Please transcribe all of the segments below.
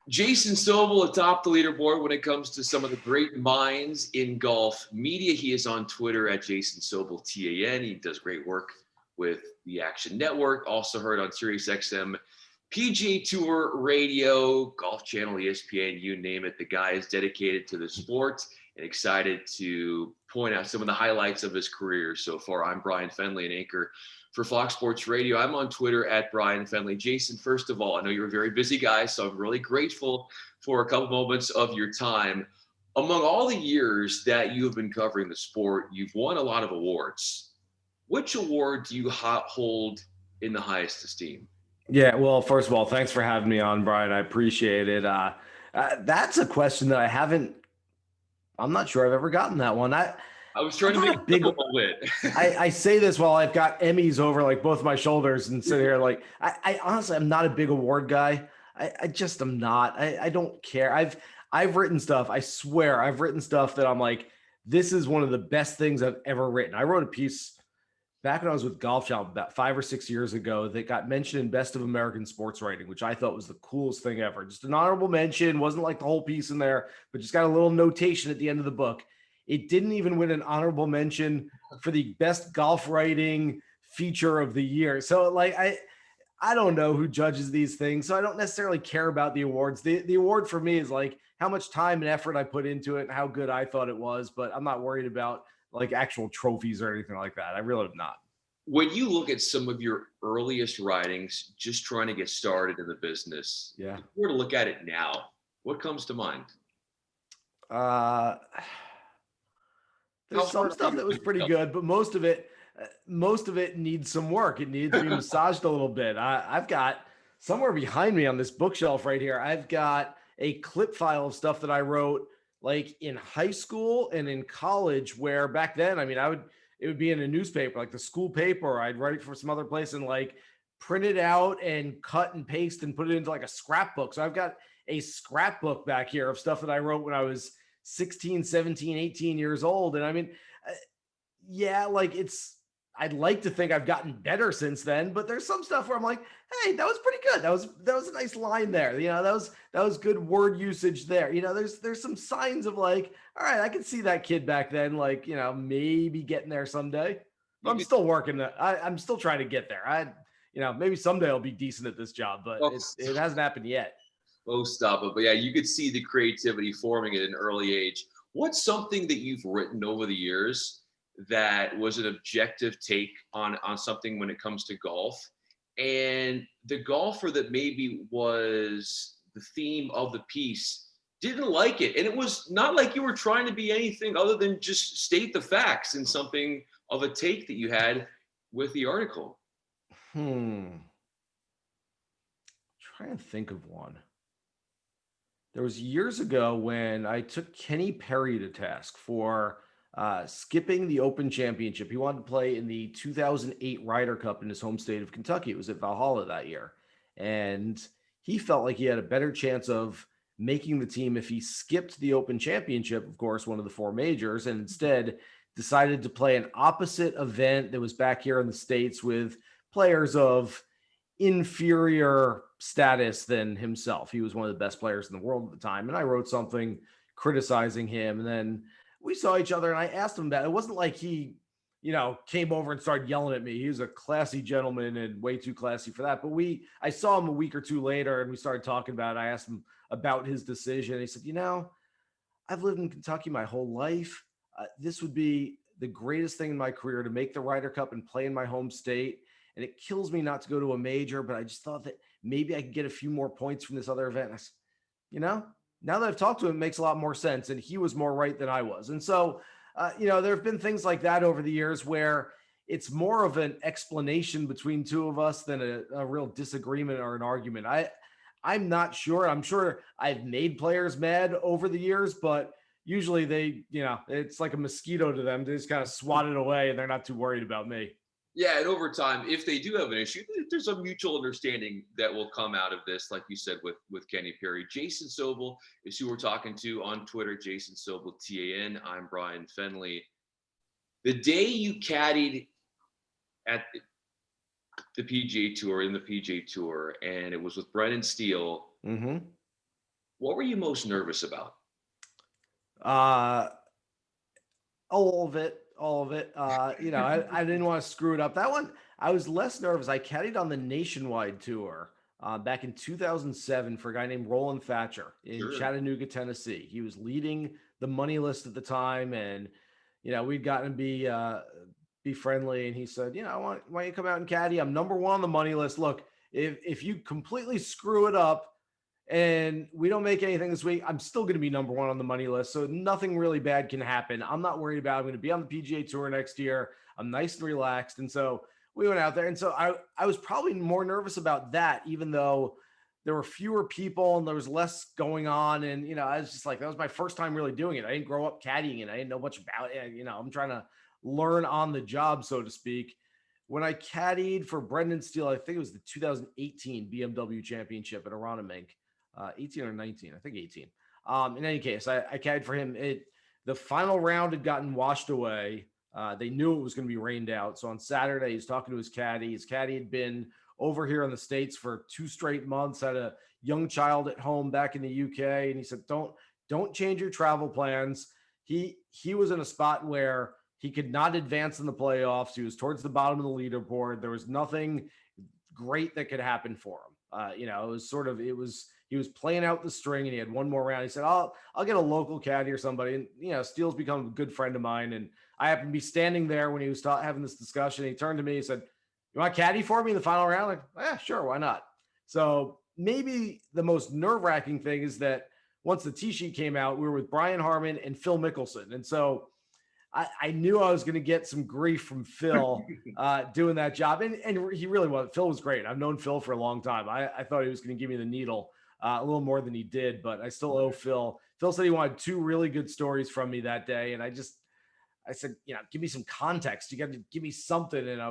Jason Sobel atop the leaderboard when it comes to some of the great minds in golf media. He is on Twitter at Jason Sobel TAN. He does great work with the Action Network. Also heard on SiriusXM, PGA Tour Radio, Golf Channel, ESPN, you name it. The guy is dedicated to the sport and excited to point out some of the highlights of his career so far. I'm Bryan Fenley, an anchor for Fox Sports Radio. I'm on Twitter at Bryan Fenley. Jason, first of all, I know you're a very busy guy, so I'm really grateful for a couple moments of your time. Among all the years that you have been covering the sport, you've won a lot of awards. Which award do you hold in the highest esteem? Yeah, well, first of all, thanks for having me on, Bryan. I appreciate it. That's a question that I'm not sure I've ever gotten that one. I was trying to make a big wit. I say this while I've got Emmys over like both my shoulders and sit here like I honestly I'm not a big award guy. I just am not. I don't care. I've written stuff. I swear I've written stuff that I'm like, this is one of the best things I've ever written. I wrote a piece back when I was with Golf Channel about 5 or 6 years ago that got mentioned in Best of American Sports Writing, which I thought was the coolest thing ever. Just an honorable mention, wasn't like the whole piece in there, but just got a little notation at the end of the book. It didn't even win an honorable mention for the best golf writing feature of the year. So like, I don't know who judges these things, so I don't necessarily care about the awards. The award for me is like how much time and effort I put into it and how good I thought it was, but I'm not worried about like actual trophies or anything like that. I really am not. When you look at some of your earliest writings, just trying to get started in the business, yeah, if you were to look at it now, what comes to mind? There's some stuff that was pretty good, but most of it needs some work. It needs to be massaged a little bit. I've got somewhere behind me on this bookshelf right here, I've got a clip file of stuff that I wrote like in high school and in college, where back then, I mean, it would be in a newspaper, like the school paper, or I'd write it for some other place and like print it out and cut and paste and put it into like a scrapbook. So I've got a scrapbook back here of stuff that I wrote when I was 16, 17, 18 years old. And I mean, yeah, like I'd like to think I've gotten better since then, but there's some stuff where I'm like, hey, that was pretty good. That was a nice line there. You know, that was good word usage there. You know, there's some signs of like, all right, I can see that kid back then, like, you know, maybe getting there someday. But I'm still working. I'm still trying to get there. You know, maybe someday I'll be decent at this job, but it hasn't happened yet. Oh, stop it. But yeah, you could see the creativity forming at an early age. What's something that you've written over the years that was an objective take on something when it comes to golf, and the golfer that maybe was the theme of the piece didn't like it, and it was not like you were trying to be anything other than just state the facts in something of a take that you had with the article? Trying to think of one. There was years ago when I took Kenny Perry to task for skipping the Open Championship. He wanted to play in the 2008 Ryder Cup in his home state of Kentucky. It was at Valhalla that year. And he felt like he had a better chance of making the team if he skipped the Open Championship, of course, one of the four majors, and instead decided to play an opposite event that was back here in the States with players of inferior status than himself. He was one of the best players in the world at the time. And I wrote something criticizing him. And then we saw each other and I asked him about it. It wasn't like he, you know, came over and started yelling at me. He was a classy gentleman and way too classy for that. But I saw him a week or two later and we started talking about it. I asked him about his decision. He said, you know, I've lived in Kentucky my whole life. This would be the greatest thing in my career to make the Ryder Cup and play in my home state. And it kills me not to go to a major, but I just thought that maybe I could get a few more points from this other event. And I said, you know, now that I've talked to him, it makes a lot more sense. And he was more right than I was. And so, you know, there have been things like that over the years where it's more of an explanation between two of us than a real disagreement or an argument. I'm not sure. I'm sure I've made players mad over the years, but usually they, you know, it's like a mosquito to them. They just kind of swat it away and they're not too worried about me. Yeah, and over time, if they do have an issue, there's a mutual understanding that will come out of this, like you said with Kenny Perry. Jason Sobel is who we're talking to on Twitter, Jason Sobel TAN. I'm Bryan Fenley. The day you caddied at the PGA Tour, in the PGA Tour, and it was with Brennan Steele, Mm-hmm. What were you most nervous about? Uh, all of it. I didn't want to screw it up. That one, I was less nervous. I caddied on the Nationwide tour back in 2007 for a guy named Roland Thatcher in Sure. Chattanooga, Tennessee. He was leading the money list at the time, and we'd gotten to be friendly. And he said, why don't you come out and caddy? I'm number one on the money list. Look, if you completely screw it up and we don't make anything this week, I'm still going to be number one on the money list. So nothing really bad can happen. I'm not worried about it. I'm going to be on the PGA Tour next year. I'm nice and relaxed. And so we went out there. And so I was probably more nervous about that, even though there were fewer people and there was less going on. And, I was just like, that was my first time really doing it. I didn't grow up caddying and I didn't know much about it. I'm trying to learn on the job, so to speak. When I caddied for Brendan Steele, I think it was the 2018 BMW Championship at Aronimink. 18 or 19, I think 18. In any case, I caddied for him. The final round had gotten washed away. They knew it was going to be rained out. So on Saturday, he's talking to his caddy. His caddy had been over here in the States for 2 straight months, had a young child at home back in the UK. And he said, don't change your travel plans. He was in a spot where he could not advance in the playoffs. He was towards the bottom of the leaderboard. There was nothing great that could happen for him. He was playing out the string and he had one more round. He said, I'll get a local caddy or somebody. And, Steele's become a good friend of mine. And I happened to be standing there when he was having this discussion. He turned to me and said, you want caddy for me in the final round? Like, yeah, sure. Why not? So maybe the most nerve-wracking thing is that once the tee sheet came out, we were with Brian Harmon and Phil Mickelson. And so I knew I was going to get some grief from Phil doing that job. And he really was. Phil was great. I've known Phil for a long time. I thought he was going to give me the needle a little more than he did, but I still owe Phil. Phil said he wanted 2 really good stories from me that day. And I said, give me some context. You got to give me something. And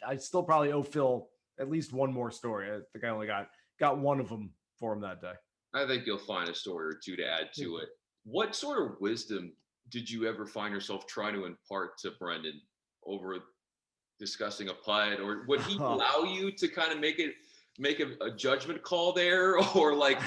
I still probably owe Phil at least one more story. I think I only got one of them for him that day. I think you'll find a story or two to add to it. What sort of wisdom did you ever find yourself trying to impart to Brendan over discussing a putt, or would he allow you to kind of make a judgment call there, or like,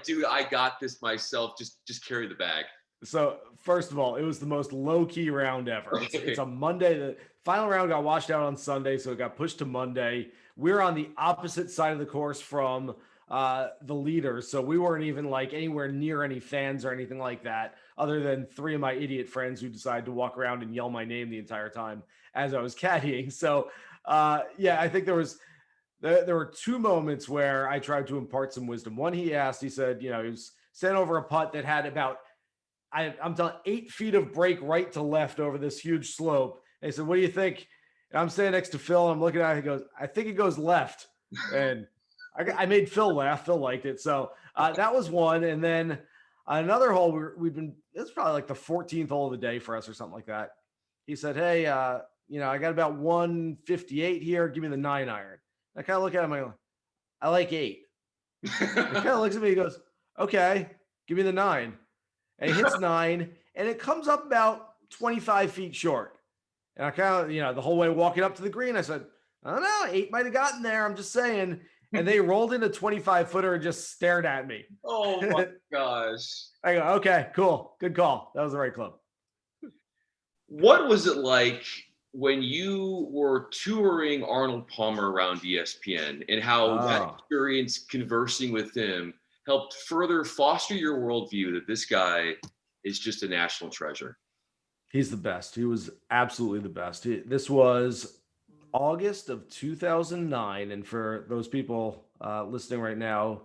dude, I got this myself, just carry the bag? So first of all, it was the most low key round ever. Okay. It's a Monday. The final round got washed out on Sunday, so it got pushed to Monday. We're on the opposite side of the course from the leaders, so we weren't even like anywhere near any fans or anything like that, other than 3 of my idiot friends who decided to walk around and yell my name the entire time as I was caddying. So I think there were 2 moments where I tried to impart some wisdom. One, he said, he was sent over a putt that had about, I'm telling 8 feet of break right to left over this huge slope. And he said, what do you think? And I'm standing next to Phil and I'm looking at it. He goes, I think it goes left. And I made Phil laugh. Phil liked it. So that was one. And then another hole, it's probably like the 14th hole of the day for us or something like that. He said, hey, I got about 158 here. Give me the 9-iron. I kind of look at him. I like 8. He kind of looks at me. He goes, okay, give me the 9. And he hits 9 and it comes up about 25 feet short. And I kind of, the whole way walking up to the green, I said, I don't know, 8 might've gotten there. I'm just saying. And they rolled in a 25-footer and just stared at me. Oh my gosh. I go, okay, cool. Good call. That was the right club. What was it like when you were touring Arnold Palmer around ESPN, and how that experience conversing with him helped further foster your worldview that this guy is just a national treasure? He's the best. He was absolutely the best. This was August of 2009. And for those people listening right now,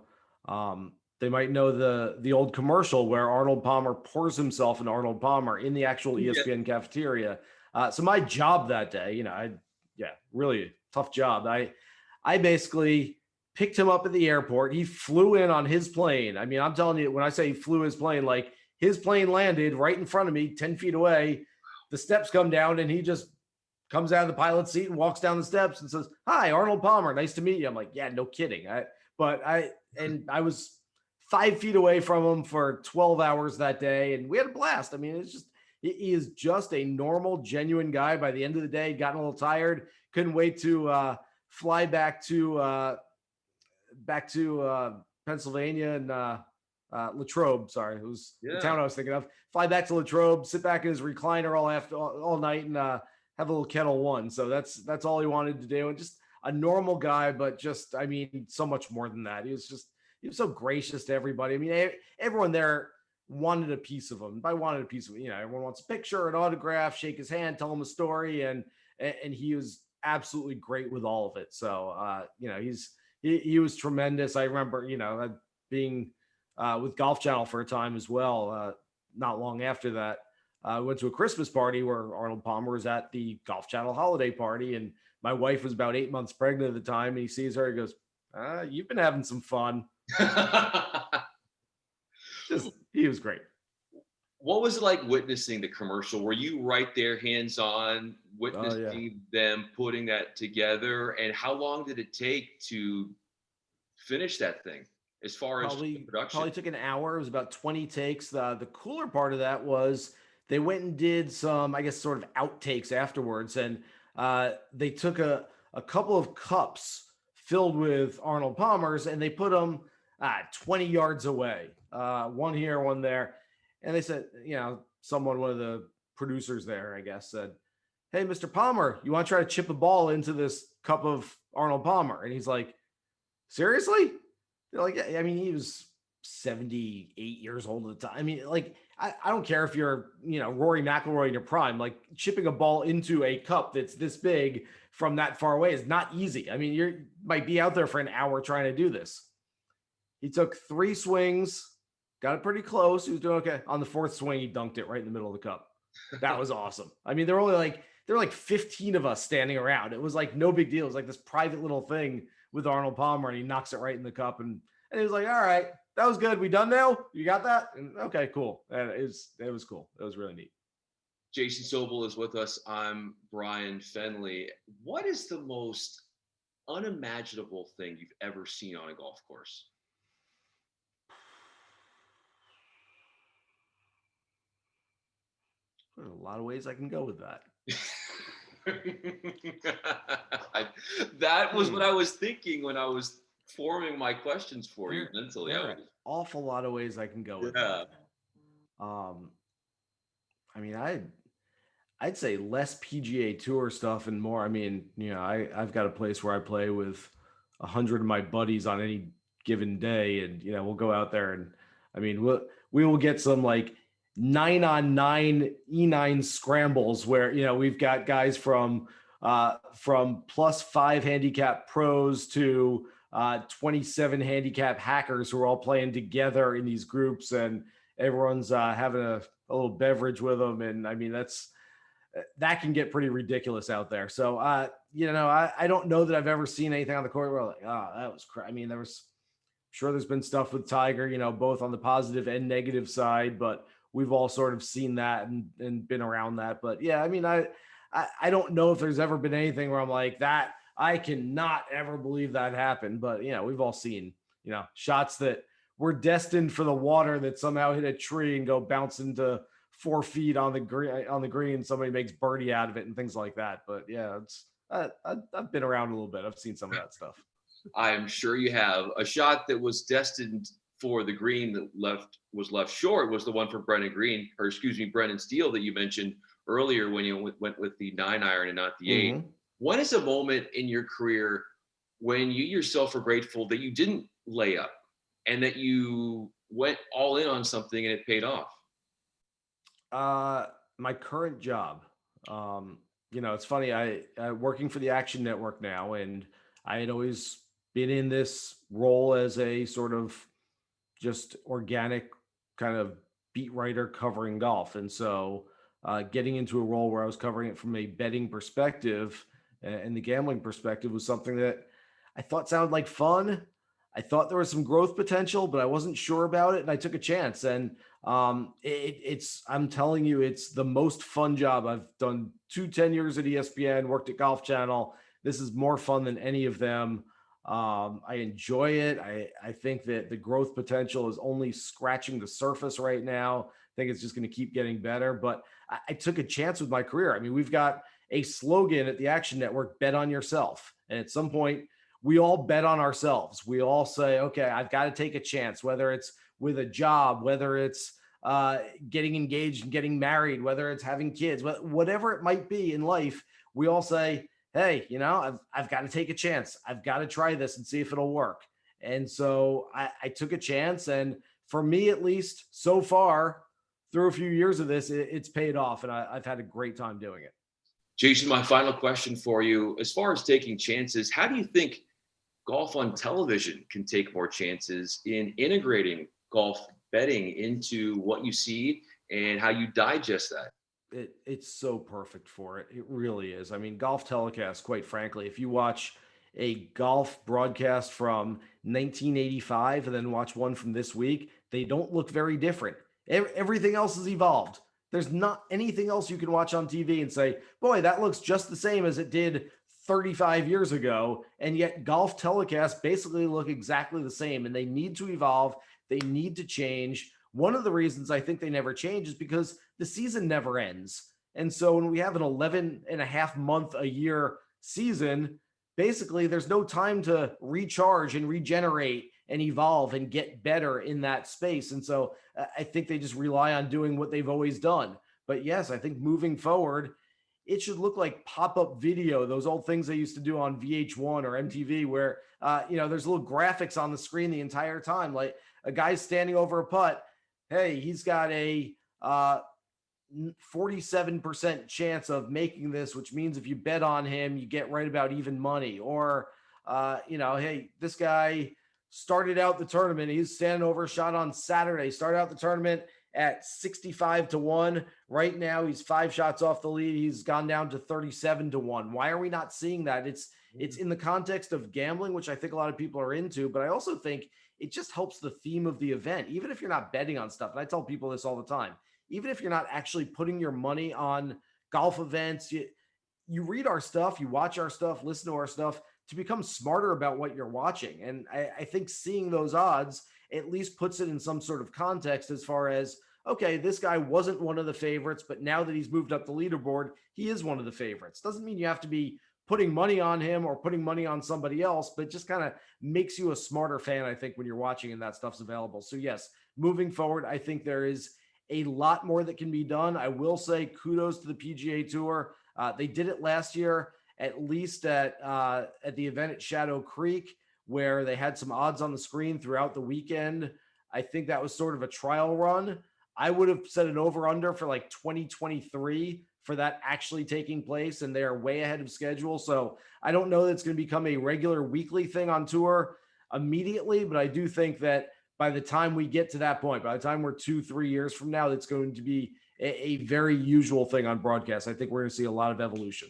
they might know the old commercial where Arnold Palmer pours himself an Arnold Palmer in the actual ESPN cafeteria. So my job that day, really tough job. I basically picked him up at the airport. He flew in on his plane. I mean, I'm telling you, when I say he flew his plane, like his plane landed right in front of me, 10 feet away. The steps come down and he just comes out of the pilot's seat and walks down the steps and says, hi, Arnold Palmer. Nice to meet you. I'm like, yeah, no kidding. I was 5 feet away from him for 12 hours that day. And we had a blast. I mean, he is just a normal, genuine guy. By the end of the day, gotten a little tired. Couldn't wait to fly back to Pennsylvania and Latrobe. Sorry, it was the Yeah. town I was thinking of. Fly back to Latrobe, sit back in his recliner all night, and have a little Kettle One. So that's all he wanted to do, and just a normal guy, but just, I mean, so much more than that. He was so gracious to everybody. I mean, everyone there wanted a piece of him. By wanted a piece of him, everyone wants a picture, an autograph, shake his hand, tell him a story, and he was absolutely great with all of it. So he was tremendous. I remember being with Golf Channel for a time as well. Not long after that, I went to a Christmas party where Arnold Palmer was at the Golf Channel holiday party, and my wife was about 8 months pregnant at the time. And he sees her, he goes, "You've been having some fun." He was great. What was it like witnessing the commercial? Were you right there, hands-on, witnessing them putting that together? And how long did it take to finish that thing as far as the production? Probably took an hour. It was about 20 takes. The cooler part of that was they went and did some, I guess, sort of outtakes afterwards. And they took a couple of cups filled with Arnold Palmer's and they put them 20 yards away. One here, one there. And they said, one of the producers there, I guess, said, "Hey, Mr. Palmer, you want to try to chip a ball into this cup of Arnold Palmer?" And he's like, "Seriously?" They're like, "Yeah." I mean, he was 78 years old at the time. I mean, like, I don't care if you're, Rory McIlroy in your prime, like chipping a ball into a cup that's this big from that far away is not easy. I mean, you might be out there for an hour trying to do this. He took 3 swings, got it pretty close. He was doing okay. On the 4th swing, he dunked it right in the middle of the cup. That was awesome. I mean, there were like 15 of us standing around. It was like no big deal. It was like this private little thing with Arnold Palmer, and he knocks it right in the cup. And he was like, "All right, that was good. We done now? You got that?" And okay, cool. And it was cool. It was really neat. Jason Sobel is with us. I'm Bryan Fenley. What is the most unimaginable thing you've ever seen on a golf course? There's a lot of ways I can go with that. That was what I was thinking when I was forming my questions for you mentally. There are an awful lot of ways I can go with that. I mean, I'd say less PGA Tour stuff and more. I mean, I've got a place where I play with 100 of my buddies on any given day, and we'll go out there, and I mean, we will get some like 9-on-9 E9 scrambles where we've got guys from +5 handicap pros to 27 handicap hackers who are all playing together in these groups, and everyone's having a little beverage with them. And I mean, that can get pretty ridiculous out there. So, I don't know that I've ever seen anything on the court where I'm like, "Oh, that was I mean, there's been stuff with Tiger, both on the positive and negative side, but we've all sort of seen that and been around that. But yeah, I mean, I don't know if there's ever been anything where I'm like, that I cannot ever believe that happened. But we've all seen, shots that were destined for the water that somehow hit a tree and go bounce into 4 feet on the green. Somebody makes birdie out of it and things like that. But yeah, I've been around a little bit. I've seen some of that stuff. I'm sure you have. A shot that was destined for the green that was left short was the one for Brennan Steele that you mentioned earlier when you went with the 9-iron and not the 8. When is a moment in your career when you yourself are grateful that you didn't lay up and that you went all in on something and it paid off? My current job. It's funny. I working for the Action Network now, and I had always been in this role as a sort of just organic kind of beat writer covering golf. And so getting into a role where I was covering it from a betting perspective and the gambling perspective was something that I thought sounded like fun. I thought there was some growth potential, but I wasn't sure about it. And I took a chance. And I'm telling you, it's the most fun job. I've done 2 tenures at ESPN, worked at Golf Channel. This is more fun than any of them. I enjoy it. I think that the growth potential is only scratching the surface right now. I think it's just going to keep getting better, but I took a chance with my career. I mean, we've got a slogan at the Action Network, bet on yourself. And at some point we all bet on ourselves. We all say, okay, I've got to take a chance, whether it's with a job, whether it's getting engaged and getting married, whether it's having kids, whatever it might be in life, we all say, hey, I've got to take a chance. I've got to try this and see if it'll work. And so I took a chance. And for me, at least so far, through a few years of this, it's paid off. And I've had a great time doing it. Jason, my final question for you, as far as taking chances, how do you think golf on television can take more chances in integrating golf betting into what you see and how you digest that? It's so perfect for it. It really is. I mean, golf telecast, quite frankly, if you watch a golf broadcast from 1985 and then watch one from this week, they don't look very different. Everything else has evolved. There's not anything else you can watch on TV and say, boy, that looks just the same as it did 35 years ago. And yet golf telecasts basically look exactly the same, and they need to evolve. They need to change. One of the reasons I think they never change is because the season never ends. And so when we have an 11 and a half month a year season, basically there's no time to recharge and regenerate and evolve and get better in that space. And so I think they just rely on doing what they've always done. But yes, I think moving forward, it should look like pop-up video, those old things they used to do on VH1 or MTV where, there's little graphics on the screen the entire time. Like a guy's standing over a putt. Hey, he's got a 47% chance of making this, which means if you bet on him, you get right about even money. Or, hey, this guy started out the tournament. He's standing over a shot on Saturday, started out the tournament at 65-1. Right now, he's 5 shots off the lead. He's gone down to 37-1. Why are we not seeing that? It's in the context of gambling, which I think a lot of people are into, but I also think it just helps the theme of the event. Even if you're not betting on stuff, and I tell people this all the time, even if you're not actually putting your money on golf events, you read our stuff, you watch our stuff, listen to our stuff to become smarter about what you're watching. And I think seeing those odds at least puts it in some sort of context as far as, okay, this guy wasn't one of the favorites, but now that he's moved up the leaderboard, he is one of the favorites. Doesn't mean you have to be putting money on him or putting money on somebody else, but just kind of makes you a smarter fan, I think, when you're watching and that stuff's available. So yes, moving forward, I think there is a lot more that can be done. I will say kudos to the PGA Tour. They did it last year, at least at the event at Shadow Creek, where they had some odds on the screen throughout the weekend. I think that was sort of a trial run. I would have set an over-under for like 2023 for that actually taking place, and they are way ahead of schedule. So I don't know that it's going to become a regular weekly thing on tour immediately, but I do think that by the time we get to that point, by the time we're 2-3 years from now, that's going to be a very usual thing on broadcast. I think we're going to see a lot of evolution.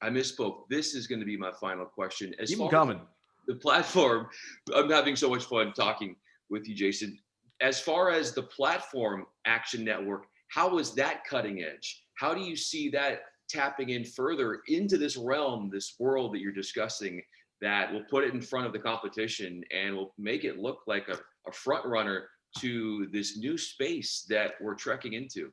I misspoke. This is going to be my final question. Keep them coming. The platform, I'm having so much fun talking with you, Jason. As far as the platform Action Network, how is that cutting edge? How do you see that tapping in further into this realm, this world that you're discussing, that will put it in front of the competition and will make it look like a front runner to this new space that we're trekking into?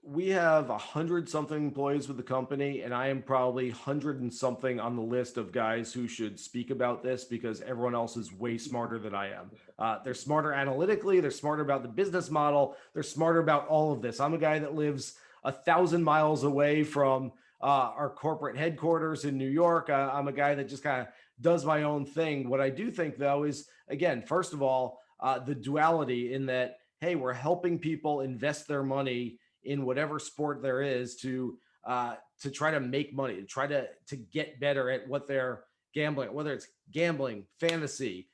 We have 100-something employees with the company, and I am probably 100 and something on the list of guys who should speak about this because everyone else is way smarter than I am. They're smarter analytically. They're smarter about the business model. They're smarter about all of this. I'm a guy that lives 1,000 miles away from our corporate headquarters in New York. I'm a guy that just kind of does my own thing. What I do think, though, is, again, first of all, the duality in that, hey, we're helping people invest their money in whatever sport there is to try to make money, to try to get better at what they're gambling, whether it's gambling, fantasy,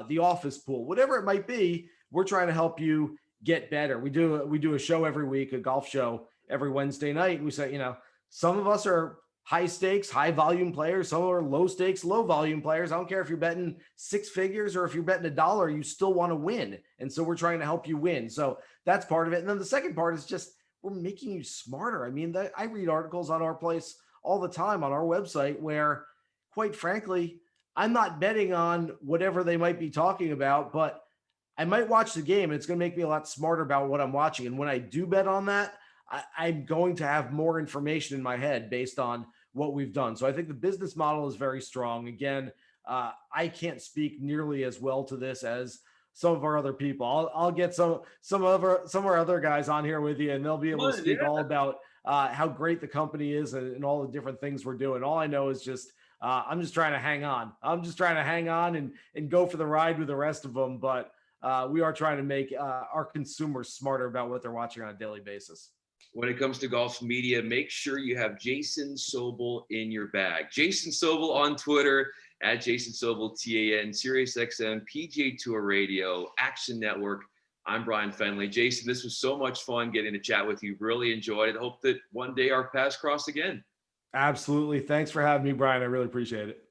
the office pool, whatever it might be. We're trying to help you get better. We do a show every week, a golf show every Wednesday night. And we say, some of us are high stakes, high volume players. Some are low stakes, low volume players. I don't care if you're betting 6 figures or if you're betting $1, you still want to win. And so we're trying to help you win. So that's part of it. And then the second part is just, we're making you smarter. I mean, I read articles on our place all the time on our website where, quite frankly, I'm not betting on whatever they might be talking about, but I might watch the game and it's going to make me a lot smarter about what I'm watching. And when I do bet on that, I'm going to have more information in my head based on what we've done. So I think the business model is very strong. Again, I can't speak nearly as well to this as some of our other people. I'll get some of our other guys on here with you, and they'll be able to speak all about how great the company is and all the different things we're doing. All I know is just I'm just trying to hang on. I'm just trying to hang on and go for the ride with the rest of them. But we are trying to make our consumers smarter about what they're watching on a daily basis. When it comes to golf media, make sure you have Jason Sobel in your bag. Jason Sobel on Twitter at Jason Sobel TAN, SiriusXM, PGA Tour Radio, Action Network. I'm Bryan Fenley. Jason, this was so much fun getting to chat with you. Really enjoyed it. Hope that one day our paths cross again. Absolutely. Thanks for having me, Bryan. I really appreciate it.